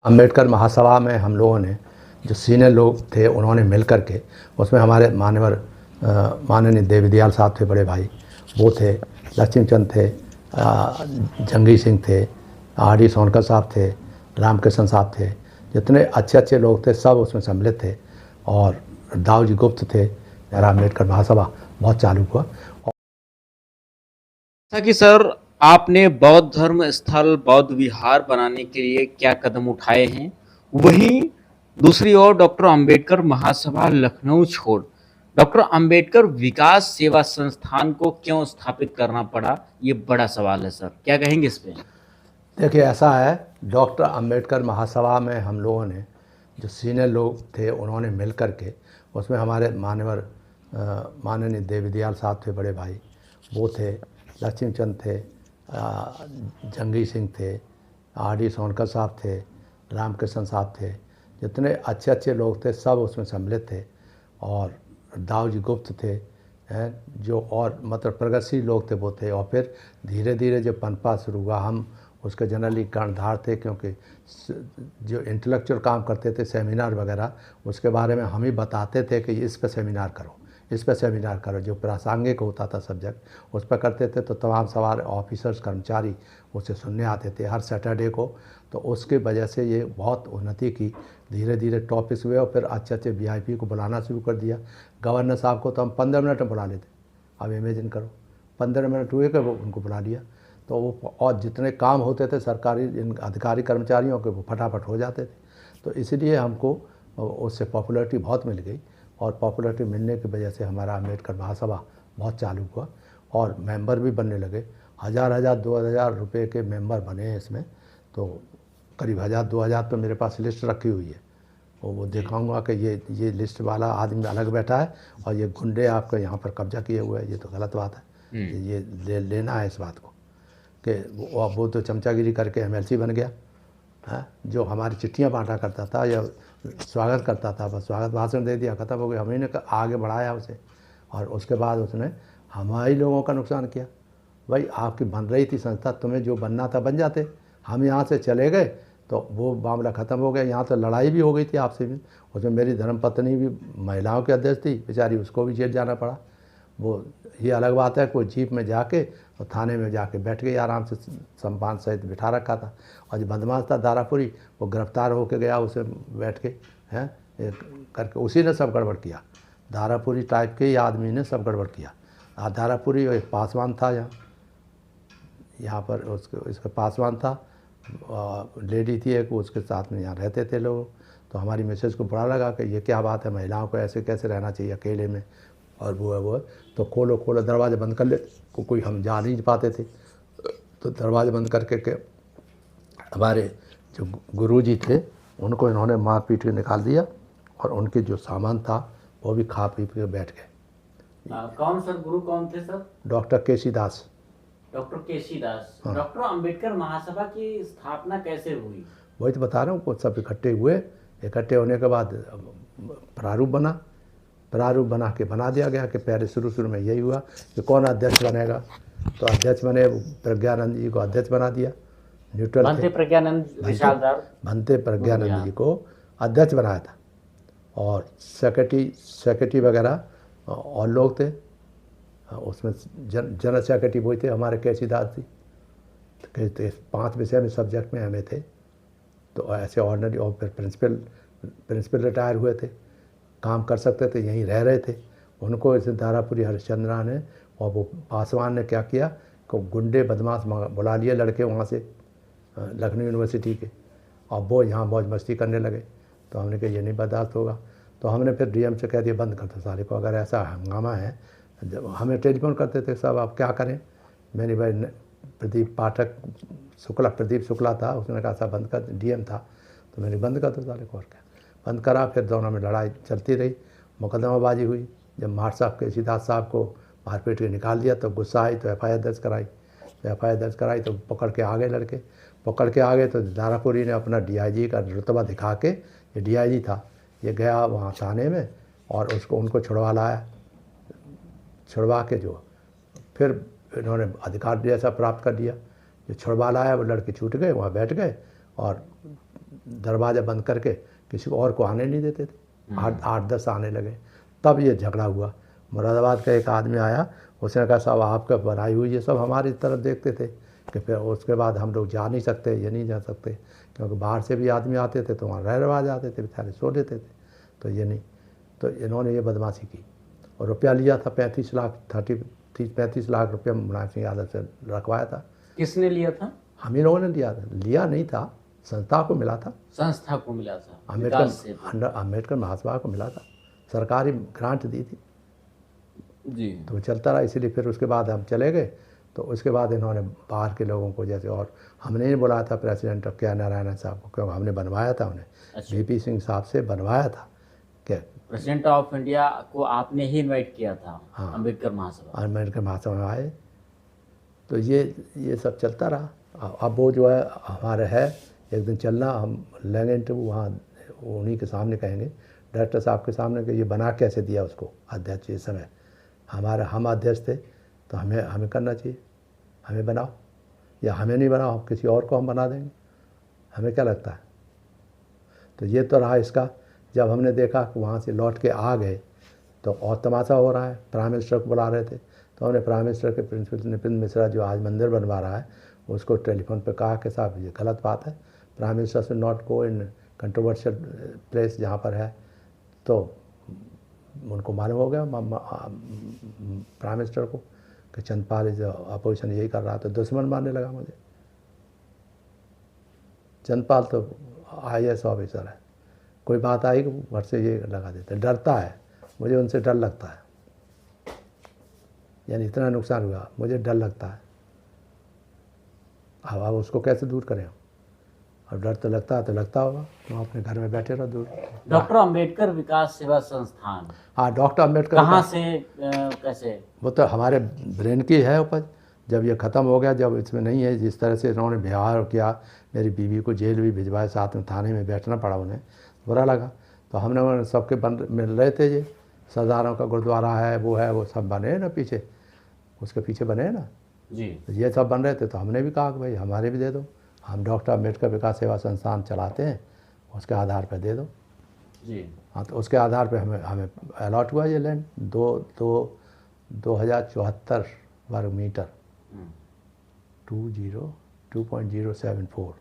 अम्बेडकर महासभा में हम लोगों ने जो सीनियर लोग थे उन्होंने मिल कर के उसमें हमारे माननीय देवीदयाल साहब थे, बड़े भाई वो थे, लक्ष्मीचंद थे, जंगी सिंह थे, आर.डी. सोनकर साहब थे, रामकृष्ण साहब थे, जितने अच्छे अच्छे लोग थे सब उसमें सम्मिलित थे। और दाऊजी गुप्त थे। अम्बेडकर महासभा बहुत चालू हुआ। जैसा कि सर आपने बौद्ध धर्म स्थल बौद्ध विहार बनाने के लिए क्या कदम उठाए हैं, वहीं दूसरी ओर डॉक्टर अंबेडकर महासभा लखनऊ छोड़ डॉक्टर अंबेडकर विकास सेवा संस्थान को क्यों स्थापित करना पड़ा, ये बड़ा सवाल है सर, क्या कहेंगे इस पे? देखिए, ऐसा है, डॉक्टर अंबेडकर महासभा में हम लोगों ने जो सीनियर लोग थे उन्होंने मिल कर के उसमें हमारे माननीय देवीदयाल साहब थे, बड़े भाई वो थे, लक्ष्मीचंद थे, जंगी सिंह थे, आर.डी. सोनकर साहब थे, रामकृष्ण साहब थे, जितने अच्छे अच्छे लोग थे सब उसमें सम्मिलित थे। और दाऊजी गुप्त थे, हैं जो, और मतलब प्रगतिशील लोग थे वो थे। और फिर धीरे धीरे जब पनपा शुरू हुआ, हम उसके जनरली कर्णधार थे, क्योंकि जो इंटेलेक्चुअल काम करते थे सेमिनार वगैरह, उसके बारे में हम ही बताते थे कि इस पर सेमिनार करो, इस पर सेमिनार करो। जो प्रासंगिक होता था सब्जेक्ट उस पर करते थे, तो तमाम सवाल ऑफिसर्स कर्मचारी उसे सुनने आते थे हर सैटरडे को। तो उसकी वजह से ये बहुत उन्नति की, धीरे धीरे टॉपिक्स हुए। और फिर अच्छे अच्छे VIP को बुलाना शुरू कर दिया। गवर्नर साहब को तो हम 15 मिनट में बुला लेते। अब इमेजिन करो, 15 मिनट हुए कि वो उनको बुला लिया, तो वो और जितने काम होते थे सरकारी अधिकारी कर्मचारियों के वो फटाफट हो जाते थे। तो इसलिए हमको उससे पॉपुलैरिटी बहुत मिल गई। और पॉपुलैरिटी मिलने की वजह से हमारा अम्बेडकर महासभा बहुत चालू हुआ और मेंबर भी बनने लगे। 1000-2000 रुपये के मेंबर बने हैं इसमें। तो करीब 1000-2000 तो मेरे पास लिस्ट रखी हुई है, और वो दिखाऊंगा कि ये लिस्ट वाला आदमी अलग बैठा है और ये गुंडे आपके यहाँ पर कब्जा किए हुए हैं। ये तो गलत बात है। ये लेना है इस बात को कि वो तो चमचागिरी करके MLC बन गया है, जो हमारी चिट्ठियाँ बांटा करता था या स्वागत करता था, बस स्वागत भाषण दे दिया, ख़त्म हो गया। हमने ने आगे बढ़ाया उसे, और उसके बाद उसने हमारे लोगों का नुकसान किया। भाई, आपकी बन रही थी संस्था, तुम्हें जो बनना था बन जाते। हम यहाँ से चले गए तो वो मामला ख़त्म हो गया। यहाँ तो लड़ाई भी हो गई थी आपसे भी। उसमें मेरी धर्मपत्नी भी महिलाओं की अध्यक्ष थी, बेचारी, उसको भी जेल जाना पड़ा। वो ये अलग बात है, कोई जीप में जाके और थाने में जाके बैठ गई आराम से, सम्मान सहित बिठा रखा था। और जो बदमाश था दारापुरी, वो गिरफ्तार होके गया, उसे बैठ के हैं करके उसी ने सब गड़बड़ किया। दारापुरी टाइप के ही आदमी ने सब गड़बड़ किया। दारापुरी और एक पासवान था यहाँ पर, उसके इसका पासवान था, लेडी थी एक, उसके साथ में यहाँ रहते थे लोग। तो हमारी मिसेज को बुरा लगा कि ये क्या बात है, महिलाओं को ऐसे कैसे रहना चाहिए अकेले में, और वो है वो। तो खोलो दरवाज़े बंद कर ले, कोई हम जा नहीं पाते थे। तो दरवाजे बंद करके के हमारे जो गुरुजी थे उनको इन्होंने मार पीट के निकाल दिया, और उनके जो सामान था वो भी खा पी के बैठ गए। कौन सर, गुरु कौन थे सर? डॉक्टर केसी दास। डॉक्टर केसी दास। हाँ। डॉक्टर अंबेडकर महासभा की स्थापना कैसे हुई? वही तो बता रहा हूँ, कुछ सब इकट्ठे हुए। इकट्ठे होने के बाद प्रारूप बना के बना दिया गया कि पहले शुरू में यही हुआ कि कौन अध्यक्ष बनेगा। तो अध्यक्ष बने, प्रज्ञानंद जी को अध्यक्ष बना दिया, न्यूट्रल थे। भंते प्रज्ञानंद जी को अध्यक्ष बनाया था, और सेक्रेटरी वगैरह और लोग थे। उसमें जनरल सेक्रेटरी वही थे हमारे केसी दास जी। तो 5 विषय में सब्जेक्ट में हमें थे। तो ऐसे ऑर्डिनरी, और फिर प्रिंसिपल रिटायर हुए थे, काम कर सकते थे, यहीं रह रहे थे। उनको इसे दारापुरी हरिश्चंद्रा ने और वो पासवान ने क्या किया कि गुंडे बदमाश बुला लिए लड़के वहाँ से लखनऊ यूनिवर्सिटी के, और वो यहाँ मौज मस्ती करने लगे। तो हमने कहा ये नहीं बर्दाश्त होगा। तो हमने फिर DM से कह दिया बंद कर दो सारे को, अगर ऐसा हंगामा है। जब हमें टेलीफोन करते थे सब, आप क्या करें। मैंने भाई प्रदीप शुक्ला था, उसने कहा साहब बंद कर, DM था, तो मैंने बंद कर दो सारे को, और क्या। बंद करा। फिर दोनों में लड़ाई चलती रही, मुकदमाबाजी हुई। जब मार साहब केसी दास साहब को मारपीट के निकाल दिया तो गुस्सा आई, तो FIR दर्ज कराई। तो पकड़ के आ गए लड़के, तो दारापुरी ने अपना DIG का रुतबा दिखा के, ये DIG था, ये गया वहाँ थाने में और उनको छुड़वा के जो फिर इन्होंने अधिकार जैसा प्राप्त कर दिया। जो छुड़वा लाया वो लड़के छूट गए, वहाँ बैठ गए, और दरवाज़ा बंद करके किसी को और को आने नहीं देते थे। 8-10 आने लगे, तब ये झगड़ा हुआ। मुरादाबाद का एक आदमी आया, उसने कहा साहब आपका बनाई हुई ये सब हमारी तरफ देखते थे कि फिर उसके बाद हम लोग जा नहीं सकते, ये नहीं जा सकते, क्योंकि बाहर से भी आदमी आते थे तो वहाँ रह रवा जाते थे, बेचारे सो लेते थे, तो ये नहीं। तो इन्होंने ये बदमाशी की और रुपया लिया था 35 लाख 35 लाख रुपया मुलायम सिंह यादव से रखवाया था। किसने लिया था? हम ही लोगों ने लिया था, लिया नहीं था, संस्था को मिला था, संस्था को मिला था, विकास से। अम्बेडकर महासभा को मिला था, सरकारी ग्रांट दी थी जी। तो चलता रहा। इसीलिए फिर उसके बाद हम चले गए, तो उसके बाद इन्होंने बाहर के लोगों को जैसे, और हमने नहीं बुलाया था प्रेसिडेंट के नारायण साहब को, क्योंकि हमने बनवाया था उन्हें। अच्छा। VP सिंह साहब से बनवाया था क्या, प्रेसिडेंट ऑफ इंडिया को आपने ही इनवाइट किया था? हाँ। अम्बेडकर महासभा। अम्बेडकर महासभा में आए, तो ये सब चलता रहा। अब वो जो है हमारे है, एक दिन चलना, हम लेंगे इंटरव्यू वहाँ, उन्हीं के सामने कहेंगे, डायरेक्टर साहब के सामने कि ये बना कैसे दिया उसको अध्यक्ष। इस समय हम अध्यक्ष थे तो हमें करना चाहिए, हमें बनाओ, या हमें नहीं बनाओ किसी और को हम बना देंगे, हमें क्या लगता है। तो ये तो रहा इसका। जब हमने देखा कि वहाँ से लौट के आ गए तो और तमाशा हो रहा है, प्राइम मिनिस्टर को बुला रहे थे, तो हमने प्राइम मिनिस्टर के प्रिंसिपल नितिन मिश्रा जो आज मंदिर बनवा रहा है उसको टेलीफोन पे कहा कि साहब ये गलत बात है, प्राइम मिनिस्टर से not go in controversial place जहाँ पर है। तो उनको मालूम हो गया प्राइम मिनिस्टर को कि चंद्रपाल जो अपोजिशन यही कर रहा, तो दुश्मन मानने लगा मुझे। चंद्रपाल तो IAS ऑफिसर है, कोई बात आई कि घर से ये लगा देते, डरता है, मुझे उनसे डर लगता है, यानी इतना नुकसान हुआ मुझे डर लगता है। अब उसको कैसे दूर करें, अब डर तो लगता है, तो लगता होगा, तो अपने घर में बैठे रहो दूर। डॉक्टर अंबेडकर विकास सेवा संस्थान, हाँ, डॉक्टर अंबेडकर कहाँ से कैसे? वो तो हमारे ब्रेन की है उपज। जब ये ख़त्म हो गया, जब इसमें नहीं है, जिस तरह से इन्होंने व्यवहार किया, मेरी बीवी को जेल भी भिजवाया, साथ में थाने में बैठना पड़ा उन्हें, बुरा लगा। तो हमने सबके मिल रहे थे, ये सरदारों का गुरुद्वारा है, वो सब बने हैं ना पीछे, उसके पीछे बने हैं ना जी। तो ये सब बन रहे थे। तो हमने भी कहा कि भाई हमारे भी दे दो, हम डॉक्टर अम्बेडकर विकास सेवा संस्थान चलाते हैं, उसके आधार पर दे दो जी। हाँ। तो उसके आधार पे हमें अलॉट हुआ ये लैंड 2074 वर्ग मीटर 2.074।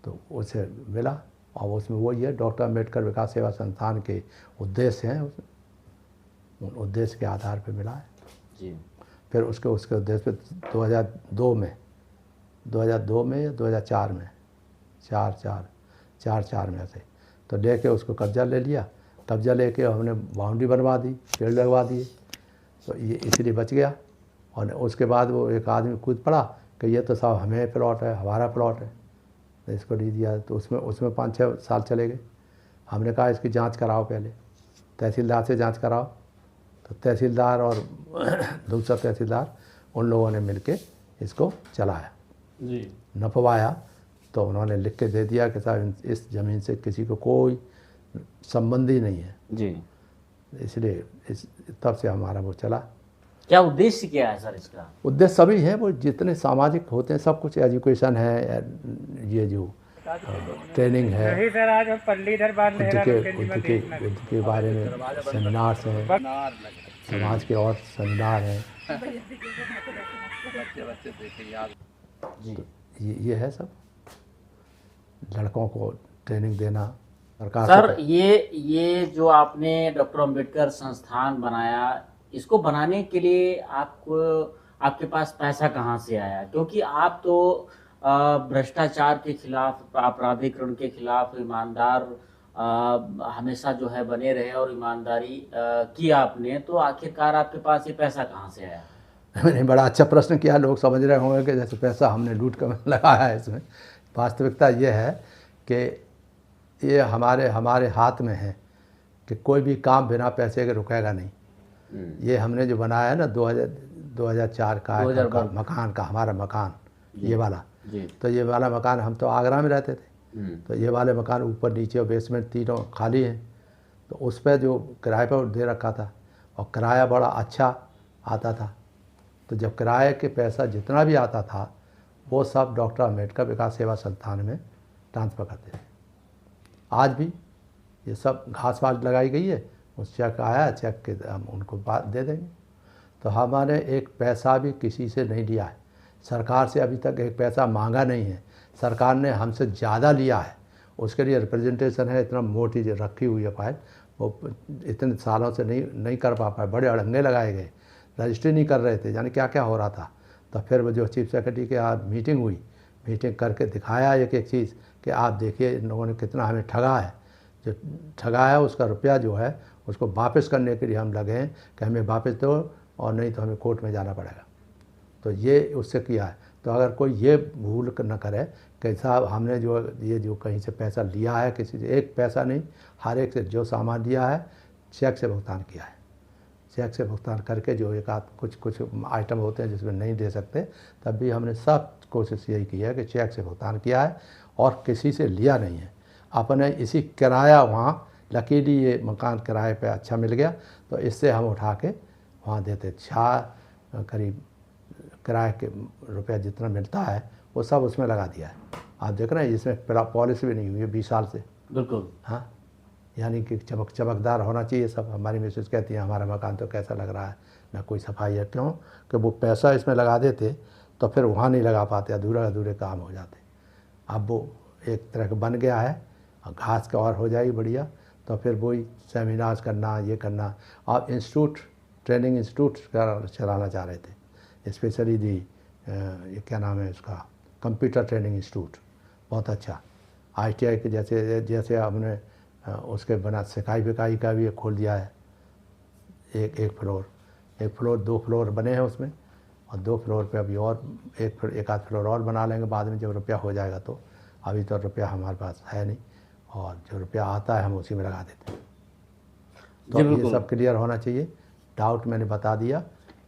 तो उसे मिला, और उसमें वही है डॉक्टर अम्बेडकर विकास सेवा संस्थान के उद्देश्य हैं, उन उद्देश्य के आधार पे मिला है जी। फिर उसके उद्देश्य पे 2002 में या 2004 में 4 में से तो लेके उसको कब्जा ले लिया। कब्जा लेके हमने बाउंड्री बनवा दी, पेड़ लगवा दिए, तो ये इसलिए बच गया। और उसके बाद वो एक आदमी कूद पड़ा कि ये तो साहब हमें प्लॉट है, हमारा प्लॉट है, तो इसको नहीं दिया। तो उसमें 5-6 साल चले गए। हमने कहा इसकी जांच कराओ, पहले तहसीलदार से जांच कराओ। तो तहसीलदार और दूसरा तहसीलदार उन लोगों ने मिलके इसको चलाया जी, नपवाया। तो उन्होंने लिख के दे दिया कि साहब इस ज़मीन से किसी को कोई संबंध ही नहीं है जी। इसलिए तब से हमारा वो चला। क्या उद्देश्य क्या है सर इसका? उद्देश्य सभी हैं, वो जितने सामाजिक होते हैं सब कुछ, एजुकेशन है, ये जो ट्रेनिंग है, नहीं सर, आज हम पल्लीधर बार बुद्ध के बारे में सेमिनार्स हैं, समाज के और सेमिनार हैं। जी। ये है सब, लड़कों को ट्रेनिंग देना सरकार सर ये जो आपने डॉक्टर अंबेडकर संस्थान बनाया, इसको बनाने के लिए आपके पास पैसा कहाँ से आया? क्योंकि आप तो भ्रष्टाचार के खिलाफ, अपराधीकरण के खिलाफ ईमानदार हमेशा जो है बने रहे और ईमानदारी की आपने, तो आखिरकार आपके पास ये पैसा कहाँ से आया? मैंने बड़ा अच्छा प्रश्न किया। लोग समझ रहे होंगे कि जैसे पैसा हमने लूट कर लगाया है। इसमें वास्तविकता ये है कि ये हमारे हाथ में है कि कोई भी काम बिना पैसे के रुकेगा नहीं। ये हमने जो बनाया है ना 2004 का मकान का, हमारा मकान ये वाला जी। तो ये वाला मकान, हम तो आगरा में रहते थे, तो ये वाले मकान ऊपर नीचे और बेसमेंट तीनों खाली हैं। तो उस पर जो किराए पर दे रखा था, और किराया बड़ा अच्छा आता था। तो जब किराए के पैसा जितना भी आता था वो सब डॉक्टर अम्बेडकर विकास सेवा संस्थान में ट्रांसफ़र करते थे। आज भी ये सब घास वास लगाई गई है, उस चेक आया, चेक के हम उनको बात दे देंगे। तो हमारे एक पैसा भी किसी से नहीं लिया है, सरकार से अभी तक एक पैसा मांगा नहीं है। सरकार ने हमसे ज़्यादा लिया है, उसके लिए रिप्रेजेंटेशन है, इतना मोटी जो रखी हुई है फाइल, वो इतने सालों से नहीं कर पाए, बड़े अड़ंगे लगाए गए, रजिस्ट्री नहीं कर रहे थे, यानी क्या क्या हो रहा था। तो फिर वो जो चीफ सेक्रेटरी के आज मीटिंग हुई, मीटिंग करके दिखाया एक एक चीज़ कि आप देखिए इन लोगों ने कितना हमें ठगा है। जो ठगा है उसका रुपया जो है उसको वापस करने के लिए हम लगे हैं कि हमें वापस दो और नहीं तो हमें कोर्ट में जाना पड़ेगा। तो ये उससे किया है। तो अगर कोई ये भूल न करे कि साहब हमने जो कहीं से पैसा लिया है, किसी से एक पैसा नहीं, हर एक से जो सामान लिया है चेक से भुगतान किया है। चेक से भुगतान करके जो एक आध कुछ आइटम होते हैं जिसमें नहीं दे सकते, तब भी हमने सब कोशिश यही की है कि चेक से भुगतान किया है और किसी से लिया नहीं है। अपने इसी किराया वहाँ लकीली ये मकान किराए पे अच्छा मिल गया, तो इससे हम उठा के वहाँ देते। करीब किराए के रुपया जितना मिलता है वो सब उसमें लगा दिया है। आप देख रहे हैं इसमें पॉलिसी भी नहीं हुई है 20 साल से। बिल्कुल। हाँ, यानी कि चमकदार होना चाहिए सब। हमारी मिसेज कहती है हमारा मकान तो कैसा लग रहा है, ना कोई सफाई है। क्यों कि वो पैसा इसमें लगा देते तो फिर वहाँ नहीं लगा पाते, अधूरे काम हो जाते। अब वो एक तरह का बन गया है, घास का और हो जाएगी बढ़िया, तो फिर वही सेमिनार्स करना, ये करना। आप ट्रेनिंग इंस्टीट्यूट चलाना चाह रहे थे, स्पेशली ये क्या नाम है उसका, कंप्यूटर ट्रेनिंग इंस्टीट्यूट, बहुत अच्छा। ITI के जैसे हमने उसके बना सिकाई बिकाई का भी खोल दिया है। एक फ्लोर 2 फ्लोर बने हैं उसमें, और 2 फ्लोर पे अभी और एक आध फ्लोर और बना लेंगे बाद में जब रुपया हो जाएगा। तो अभी तो रुपया हमारे पास है नहीं, और जो रुपया आता है हम उसी में लगा देते हैं। तो ये सब क्लियर होना चाहिए। डाउट मैंने बता दिया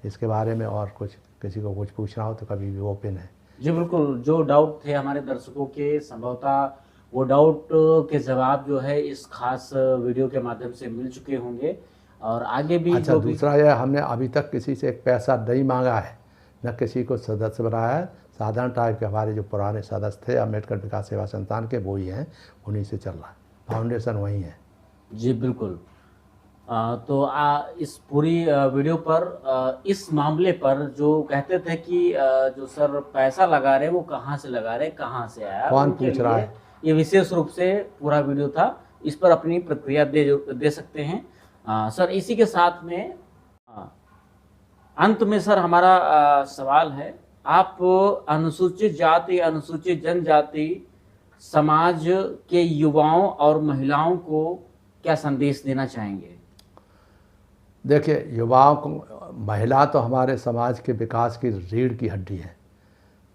इसके बारे में, और कुछ किसी को कुछ पूछना हो तो कभी भी ओपन है। जी बिल्कुल, जो डाउट थे हमारे दर्शकों के, संभवतः वो डाउट के जवाब जो है इस खास वीडियो के माध्यम से मिल चुके होंगे, और आगे भी अच्छा, दूसरा यह हमने अभी तक किसी से एक पैसा नहीं मांगा है, न किसी को सदस्य बनाया है। साधारण टाइप के हमारे जो पुराने सदस्य थे अम्बेडकर विकास सेवा संस्थान के, वो ही हैं, उन्हीं से चल रहा है, फाउंडेशन वही है। जी बिल्कुल। तो इस पूरी वीडियो पर इस मामले पर जो कहते थे कि जो सर पैसा लगा रहे वो कहाँ से लगा रहे, कहाँ से आया, कौन पूछ रहा है, ये विशेष रूप से पूरा वीडियो था। इस पर अपनी प्रतिक्रिया दे सकते हैं। सर इसी के साथ में अंत में सर हमारा सवाल है, आप अनुसूचित जाति, अनुसूचित जनजाति समाज के युवाओं और महिलाओं को क्या संदेश देना चाहेंगे? देखिए, युवाओं को, महिला तो हमारे समाज के विकास की रीढ़ की हड्डी है।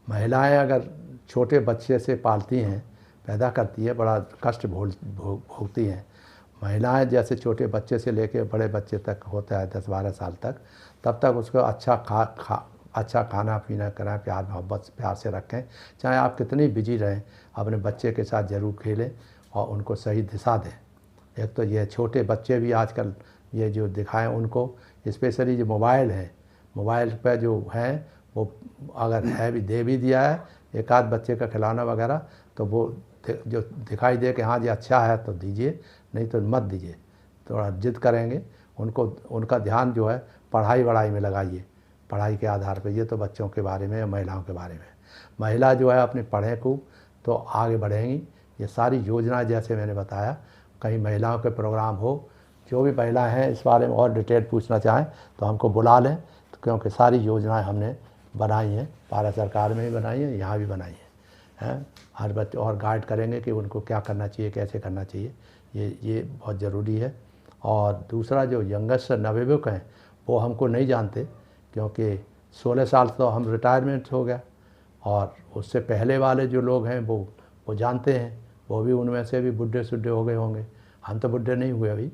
महिलाएं अगर छोटे बच्चे से पालती हैं, पैदा करती है, बड़ा कष्ट भोगती हैं। महिलाएं जैसे छोटे बच्चे से लेकर बड़े बच्चे तक होता है 10-12 साल तक, तब तक उसको अच्छा खाना पीना कराएं, प्यार मोहब्बत प्यार से रखें। चाहे आप कितनी बिजी रहें, अपने बच्चे के साथ ज़रूर खेलें और उनको सही दिशा दें। एक तो ये छोटे बच्चे भी आजकल ये जो दिखाएं उनको, स्पेशली जो मोबाइल है, मोबाइल पर जो है वो अगर है भी दे भी दिया है एक आध बच्चे का खिलौना वगैरह, तो वो जो दिखाई दे कि हाँ जी अच्छा है तो दीजिए, नहीं तो मत दीजिए। थोड़ा जिद करेंगे उनको, उनका ध्यान जो है पढ़ाई में लगाइए, पढ़ाई के आधार पर। ये तो बच्चों के बारे में, महिलाओं के बारे में। महिला जो है अपने पढ़ें खूब तो आगे बढ़ेंगी। ये सारी योजनाएं जैसे मैंने बताया, कहीं महिलाओं के प्रोग्राम हो, जो भी महिला हैं इस बारे में और डिटेल पूछना चाहें तो हमको बुला लें, तो क्योंकि सारी योजनाएं हमने बनाई हैं, भारत सरकार में भी बनाई हैं, यहाँ भी बनाई हैं। हर बच्चे और गाइड करेंगे कि उनको क्या करना चाहिए, कैसे करना चाहिए, ये बहुत ज़रूरी है। और दूसरा जो यंगेस्ट नवयुवक हैं वो हमको नहीं जानते, क्योंकि 16 साल तो हम रिटायरमेंट हो गया, और उससे पहले वाले जो लोग हैं वो जानते हैं, वो भी उनमें से भी बुढ़े सुड्ढे हो गए होंगे। हम तो बुढ़े नहीं हुए अभी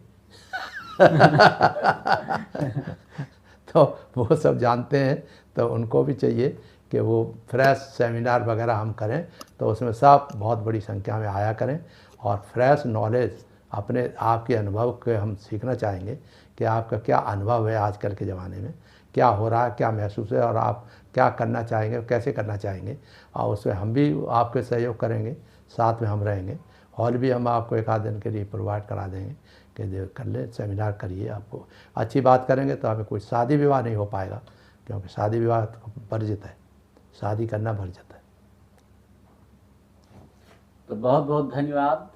तो वो सब जानते हैं। तो उनको भी चाहिए कि वो फ्रेश सेमिनार वगैरह हम करें, तो उसमें सब बहुत बड़ी संख्या में आया करें, और फ्रेश नॉलेज अपने आपके अनुभव के हम सीखना चाहेंगे कि आपका क्या अनुभव है, आजकल के ज़माने में क्या हो रहा है, क्या महसूस है, और आप क्या करना चाहेंगे, कैसे करना चाहेंगे, और उसमें हम भी आपके सहयोग करेंगे, साथ में हम रहेंगे। हॉल भी हम आपको एक आध दिन के लिए प्रोवाइड करा देंगे कि कर ले, सेमिनार करिए, आपको अच्छी बात करेंगे तो हमें कोई शादी विवाह नहीं हो पाएगा, क्योंकि शादी विवाह वर्जित है, शादी करना वर्जित है। तो बहुत बहुत धन्यवाद